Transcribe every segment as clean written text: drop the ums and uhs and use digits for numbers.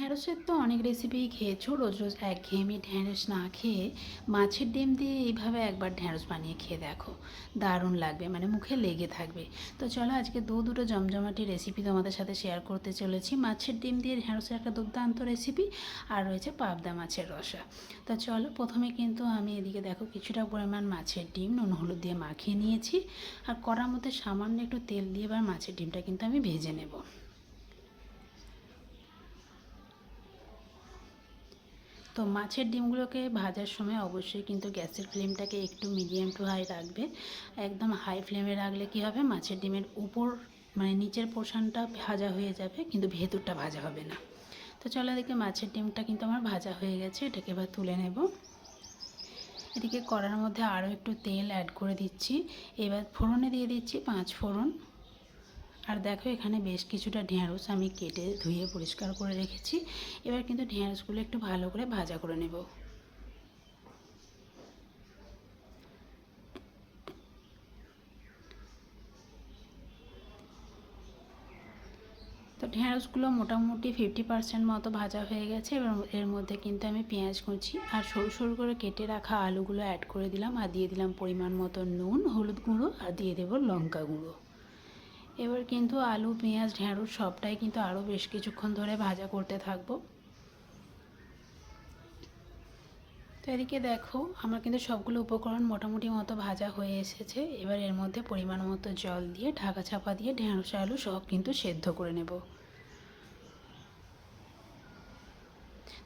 ঢ্যাঁড়সের তো অনেক রেসিপিই খেয়েছো। রোজ রোজ একঘেয়েমি ঢ্যাঁড়স না খেয়ে মাছের ডিম দিয়ে এইভাবে একবার ঢ্যাঁড়স বানিয়ে খেয়ে দেখো, দারুণ লাগবে, মানে মুখে লেগে থাকবে। তো চলো আজকে দুটো জমজমাটি রেসিপি তোমাদের সাথে শেয়ার করতে চলেছি। মাছের ডিম দিয়ে ঢ্যাঁড়সের একটা দুর্দান্ত রেসিপি, আর রয়েছে পাবদা মাছের রসা। তো চলো, প্রথমে কিন্তু আমি এদিকে দেখো কিছুটা পরিমাণ মাছের ডিম নুন হলুদ দিয়ে মাখিয়ে নিয়েছি, আর কড়ার মধ্যে সামান্য একটু তেল দিয়ে এবার মাছের ডিমটা কিন্তু আমি ভেজে নেব। তো মাছের ডিমগুলোকে ভাজার সময় অবশ্যই কিন্তু গ্যাসের ফ্লেমটাকে একটু মিডিয়াম টু হাই রাখবে। একদম হাই ফ্লেমে রাখলে কি হবে, মাছের ডিমের উপর মানে নিচের পোর্শনটা ভাজা হয়ে যাবে কিন্তু ভেতরটা ভাজা হবে না। তো চলো, এদিকে মাছের ডিমটা কিন্তু আমার ভাজা হয়ে গেছে, এটাকে এবার তুলে নেব। এদিকে কড়ার মধ্যে আরও একটু তেল অ্যাড করে দিচ্ছি। এবার ফোড়নে দিয়ে দিচ্ছি 5 ফোড়ন। আর দেখো এখানে বেশ কিছুটা ঢেঁড়স আমি কেটে ধুয়ে পরিষ্কার করে রেখেছি। এবার কিন্তু ঢেঁড়সগুলো একটু ভালো করে ভাজা করে নেব। তো ঢেঁড়সগুলো মোটামুটি 50% মতো ভাজা হয়ে গেছে। এবার এর মধ্যে কিন্তু আমি পেঁয়াজ কুচি আর সরু সরু করে কেটে রাখা আলুগুলো অ্যাড করে দিলাম, আর দিয়ে দিলাম পরিমাণ মতো নুন হলুদ গুঁড়ো, আর দিয়ে দেবো লঙ্কা গুঁড়ো। এবার কিন্তু আলু পেঁয়াজ ঢেঁড়স সবটাই কিন্তু আরও বেশ কিছুক্ষণ ধরে ভাজা করতে থাকবো। তো এদিকে দেখো আমার কিন্তু সবগুলো উপকরণ মোটামুটি মতো ভাজা হয়ে এসেছে। এবার এর মধ্যে পরিমাণ মতো জল দিয়ে ঢাকা চাপা দিয়ে ঢেঁড়স আলু সব কিন্তু সেদ্ধ করে নেব।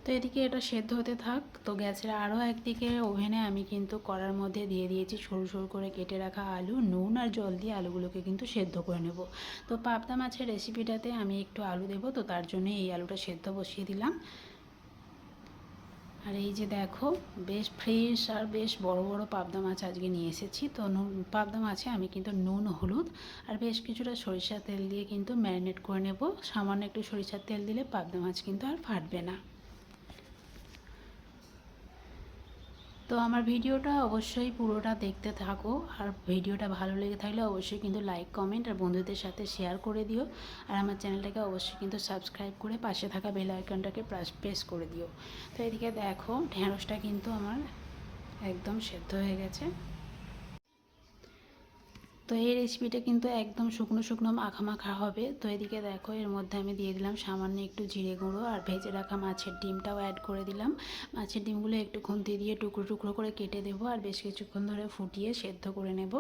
তো এদিকে এটা সেদ্ধ হতে থাক। তো গ্যাসের আরও একদিকে ওভেনে আমি কিন্তু কড়ার মধ্যে দিয়ে দিয়েছি সরু সরু করে কেটে রাখা আলু, নুন আর জল দিয়ে আলুগুলোকে কিন্তু সেদ্ধ করে নেব। তো পাবদা মাছের রেসিপিটাতে আমি একটু আলু দেবো, তো তার জন্য এই আলুটা সেদ্ধ বসিয়ে দিলাম। আর এই যে দেখো বেশ ফ্রেশ আর বেশ বড় বড় পাবদা মাছ আজকে নিয়ে এসেছি। তো পাবদা মাছে আমি কিন্তু নুন হলুদ আর বেশ কিছুটা সরিষার তেল দিয়ে কিন্তু ম্যারিনেট করে নেব। সামান্য একটু সরিষার তেল দিলে পাবদা মাছ কিন্তু আর ফাটবে না। তো আমার ভিডিওটা অবশ্যই পুরোটা দেখতে থাকো, আর ভিডিওটা ভালো লেগে থাকলে অবশ্যই কিন্তু লাইক কমেন্ট আর বন্ধুদের সাথে শেয়ার করে দিও। আর আমার চ্যানেলটাকে অবশ্যই কিন্তু সাবস্ক্রাইব করে পাশে থাকা বেল আইকনটাকে প্রেস করে দিও। তো এদিকে দেখো ঢেঁড়সটা কিন্তু আমার একদম সেদ্ধ হয়ে গেছে। তো এই রেসিপিটা কিন্তু একদম শুকনো শুকনো মাখা মাখা হবে। তো এদিকে দেখো এর মধ্যে আমি দিয়ে দিলাম সামান্য একটু জিরে গুঁড়ো, আর ভেজে রাখা মাছের ডিমটাও অ্যাড করে দিলাম। মাছের ডিমগুলো একটু খুন্তি দিয়ে টুকরো টুকরো করে কেটে দেবো, আর বেশ কিছুক্ষণ ধরে ফুটিয়ে সেদ্ধ করে নেব।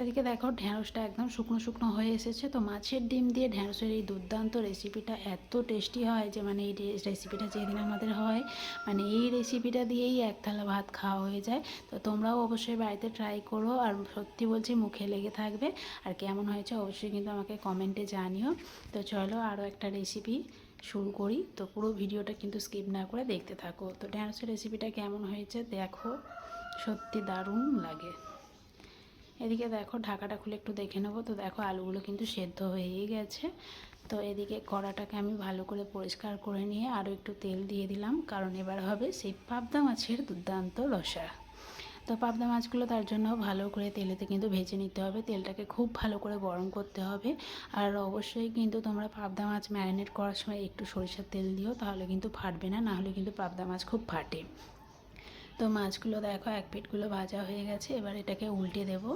এদিকে দেখো ঢ্যাঁড়সটা একদম শুকনো শুকনো হয়ে এসেছে। তো মাছের ডিম দিয়ে ঢ্যাঁড়সের এই দুর্দান্ত রেসিপিটা এত টেস্টি হয় যে, মানে এই রেসিপিটা যেদিন আমাদের হয়, মানে এই রেসিপিটা দিয়েই এক থালা ভাত খাওয়া হয়ে যায়। তো তোমরাও অবশ্যই বাড়িতে ট্রাই করো, আর সত্যি বলছি মুখে লেগে থাকবে। আর কেমন হয়েছে অবশ্যই কিন্তু আমাকে কমেন্টে জানিও। তো চলো আরও একটা রেসিপি শুরু করি। তো পুরো ভিডিওটা কিন্তু স্কিপ না করে দেখতে থাকো। তো ঢ্যাঁড়সের রেসিপিটা কেমন হয়েছে দেখো, সত্যি দারুণ লাগে। এদিকে দেখো ঢাকাটা খুলে একটু দেখে নেবো। তো দেখো আলুগুলো কিন্তু সেদ্ধ হয়েই গেছে। তো এদিকে কড়াটাকে আমি ভালো করে পরিষ্কার করে নিয়ে আরও একটু তেল দিয়ে দিলাম, কারণ এবার হবে সেই পাবদা মাছের দুর্দান্ত রসা। তো পাবদা মাছগুলো তার জন্য ভালো করে তেলেতে কিন্তু ভেজে নিতে হবে। তেলটাকে খুব ভালো করে গরম করতে হবে। আর অবশ্যই কিন্তু তোমরা পাবদা মাছ ম্যারিনেট করার সময় একটু সরিষার তেল দিও, তাহলে কিন্তু ফাটবে না, নাহলে কিন্তু পাবদা মাছ খুব ফাটে। তো মাছগুলো দেখো এক পিঠগুলো ভাজা হয়ে গেছে। এবার এটাকে উল্টে দেবো।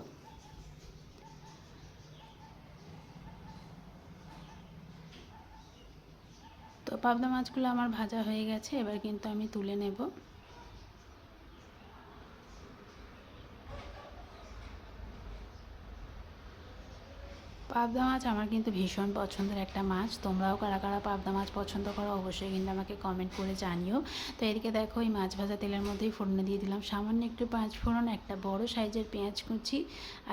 তো পাবদা মাছগুলো আমার ভাজা হয়ে গেছে, এবার কিন্তু আমি তুলে নেব। পাবদা মাছ আমার কিন্তু ভীষণ পছন্দের একটা মাছ। তোমরাও কারা কারা পাবদা মাছ পছন্দ করো অবশ্যই কিন্তু আমাকে কমেন্ট করে জানিও। তো এদিকে দেখো এই মাছ ভাজা তেলের মধ্যেই ফোড়নে দিয়ে দিলাম সামান্য একটু 5 ফোড়ন, একটা বড় সাইজের পেঁয়াজ কুচি,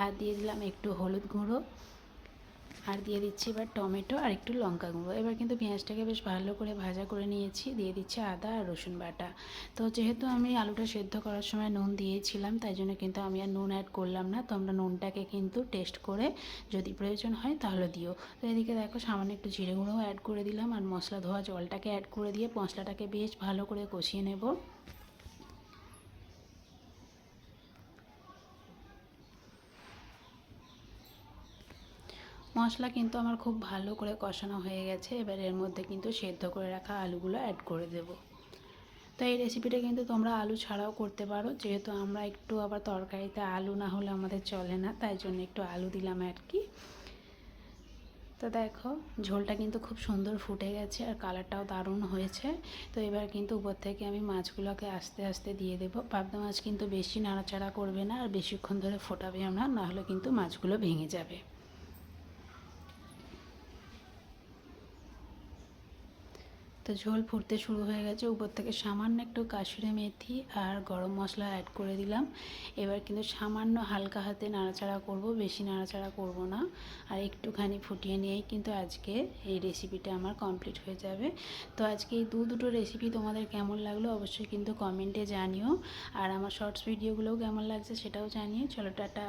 আর দিয়ে দিলাম একটু হলুদ গুঁড়ো, আর দিয়ে দিচ্ছি এবার টমেটো আর একটু লঙ্কা গুঁড়ো। এবার কিন্তু পেঁয়াজটাকে বেশ ভালো করে ভাজা করে নিয়েছি। দিয়ে দিচ্ছি আদা আর রসুন বাটা। তো যেহেতু আমি আলুটা সেদ্ধ করার সময় নুন দিয়েছিলাম, তাই জন্য কিন্তু আমি আর নুন অ্যাড করলাম না। তোমরা নুনটাকে কিন্তু টেস্ট করে যদি প্রয়োজন হয় তাহলে দিও। তো এদিকে দেখো সামান্য একটু জিরে গুঁড়োও অ্যাড করে দিলাম, আর মশলা ধোয়া জলটাকে অ্যাড করে দিয়ে মশলাটাকে বেশ ভালো করে কষিয়ে নেব। মশলা কিন্তু আমার খুব ভালো করে কষানো হয়ে গেছে। এবার এর মধ্যে কিন্তু সেদ্ধ করে রাখা আলুগুলো অ্যাড করে দেবো। তো এই রেসিপিটা কিন্তু তোমরা আলু ছাড়াও করতে পারো, যেহেতু আমরা একটু আবার তরকারিতে আলু না হলে আমাদের চলে না, তাই জন্য একটু আলু দিলাম আর কি। তো দেখো ঝোলটা কিন্তু খুব সুন্দর ফুটে গেছে আর কালারটাও দারুণ হয়েছে। তো এবার কিন্তু উপর থেকে আমি মাছগুলোকে আস্তে আস্তে দিয়ে দেবো। পাবদা মাছ কিন্তু বেশি নাড়াচাড়া করবে না আর বেশিক্ষণ ধরে ফোটাবেও না, নাহলে কিন্তু মাছগুলো ভেঙে যাবে। তো ঝোল ফুটতে শুরু হয়ে গেছে, উপর থেকে সামান্য একটু কাসুরি মেথি আর গরম মশলা অ্যাড করে দিলাম। এবার কিন্তু সামান্য হালকা হাতে নাড়াচাড়া করব, বেশি নাড়াচাড়া করব না। আর একটুখানি ফুটিয়ে নিয়েই কিন্তু আজকে এই রেসিপিটা আমার কমপ্লিট হয়ে যাবে। তো আজকে এই দুটো রেসিপি তোমাদের কেমন লাগলো অবশ্যই কিন্তু কমেন্টে জানিও। আর আমার শর্টস ভিডিওগুলোও কেমন লাগছে সেটাও জানিও। চলো টাটা।